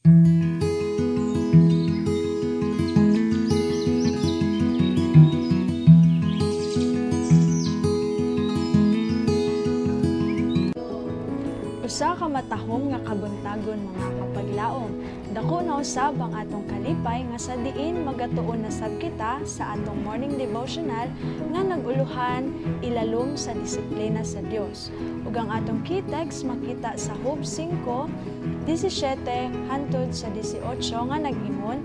Usa ka matahom nga kabuntagon mga kapaglaom, dako na usab ang atong kalipay nga sa diin magatuon na sab kita sa atong morning devotional nga naguluhan ilalom sa disiplina sa Dios. Ug ang atong key text makita sa Job 5:17 hangtod sa 18 nga nag-ingon,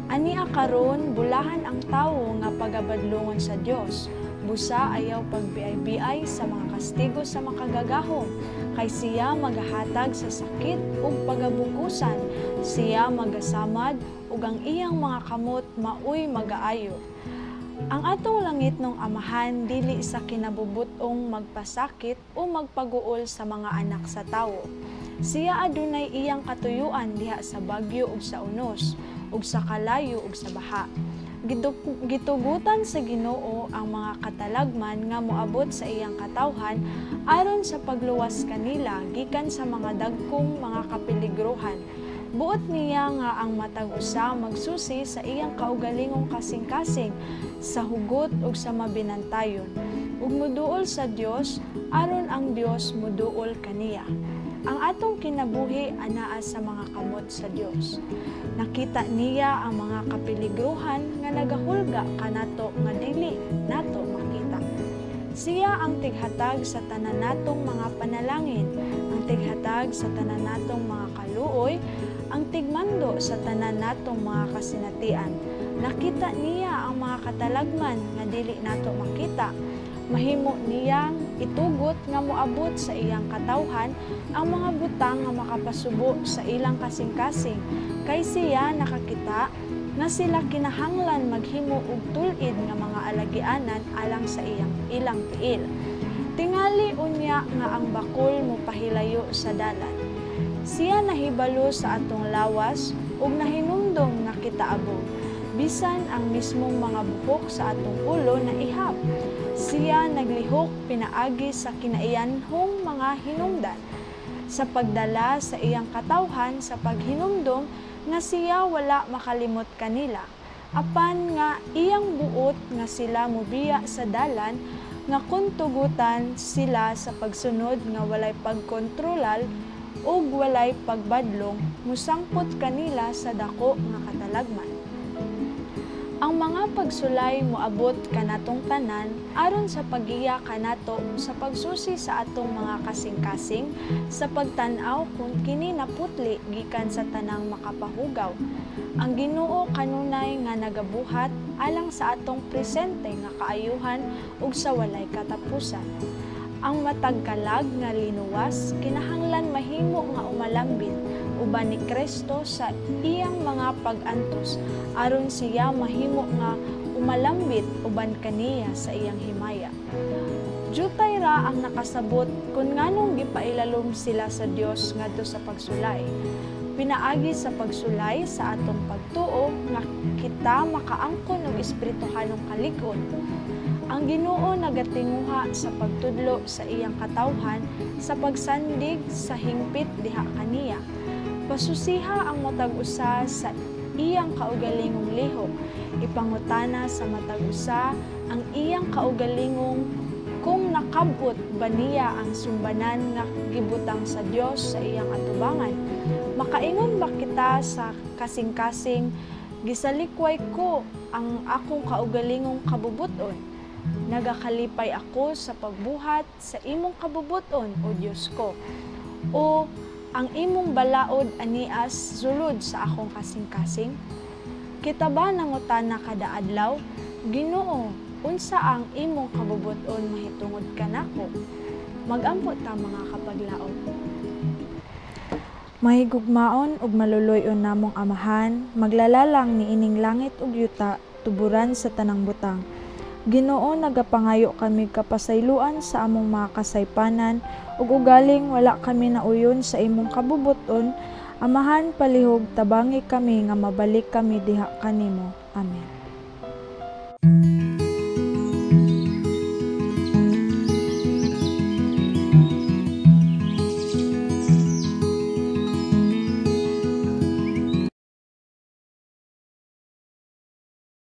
ania karon bulahan ang tawo nga pagabadlongon sa Dios. Busa ayaw pagbiay-biay sa mga kastigo sa makagagahom, kay siya magahatag sa sakit ug pagabukusan, siya magasamad ug ang iyang mga kamot maoy magaayo. Ang atong langitnong Amahan dili sa kinabubut-ong magpasakit o magpaguol sa mga anak sa tawo. Siya adunay iyang katuyuan diha sa bagyo ug sa unos, ug sa kalayo ug sa baha. Gitugutan sa Ginoo ang mga katalagman nga moabot sa iyang katawhan aron sa pagluwas kanila gikan sa mga dagkong mga kapiligrohan. Buot niya nga ang matag usa magsusi sa iyang kaugalingong kasing-kasing sa hugot ug sa mabinantayon. Ug muduol sa Dios aron ang Dios muduol kaniya. Ang atong kinabuhi anaa sa mga kamot sa Dios. Nakita niya ang mga kapiligrohan nga nagahulga kanato nga dili nato makita. Siya ang tighatag sa tanan natong mga panalangin, ang tighatag sa tanan natong mga kaluoy, ang tigmando sa tanan natong mga kasinatian. Nakita niya ang mga katalagman nga dili nato makita. Mahimo niyang itugot nga moabot sa iyang katawhan ang mga butang nga makapasubo sa ilang kasing-kasing, kay siya nakakita nga sila kinahanglan maghimo og tul-id nga mga alagianan alang sa ilang tiil. Tingali unya nga ang bakol mopahilayo sa dalan. Siya nahibalo sa atong lawas ug nahinumdom nga kitaabog, bisan ang mismong mga buhok sa atong ulo na ihap. Siya naglihok pinaagi sa kinaiyanhong mga hinungdan, sa pagdala sa iyang katawhan sa paghinumdom nga siya wala makalimot kanila, apan nga iyang buot nga sila mobiya sa dalan nga kung tugutan sila sa pagsunod nga walay pagkontrolal ug walay pagbadlong, musangpot kanila sa dako nga katalagman. Ang mga pagsulay moabot kanatong tanan aron sa pagiya kanato sa pagsusi sa atong mga kasing-kasing, sa pagtan-aw kung kini naputli gikan sa tanang makapahugaw. Ang Ginoo kanunay nga nagabuhat alang sa atong presente nga kaayuhan ug sa walay katapusan. Ang matag kalag nga linuwas kinahanglan mahimo nga umalambit uban ni Kristo sa iyang mga pag-antos aron siya mahimo nga umalambit uban kaniya sa iyang himaya. Jutay ra ang nakasabot kung nganong gipailalom sila sa Dios ngadto sa pagsulay. Pinaagi sa pagsulay sa atong pagtuo nga kita makaangkon og espirituhanong kalig-on. Ang Ginoo nagatinguha sa pagtudlo sa iyang katawhan sa pagsandig sa hingpit diha kaniya. Pasusiha ang matag usa sa iyang kaugalingong lihok. Ipangutana sa matag usa ang iyang kaugalingong kung nakabot ba niya ang sumbanan nga gibutang sa Dios sa iyang atubangan. Makaingon ba kita sa kasing-kasing, gisalikway ko ang akong kaugalingong kabubuton? Nagakalipay ako sa pagbuhat sa imong kabubuton, O Diyos ko. O ang imong balaod anias sulod sa akong kasing-kasing? Kita ba nangutana kada adlaw, Ginoo, unsa ang imong kabubuton mahitungod kanako? Mag-ampo ta mga kapaglaom. Mahigugmaon ug maluluyon namong Amahan, maglalalang ni ining langit ug yuta, tuburan sa tanang butang. Ginoo, nagapangayo kami kapasayloan sa among mga kasaypanan ug ugaling wala kami nauyon sa imong kabubuton. Amahan, palihog tabangi kami nga mabalik kami diha kanimo. Amen.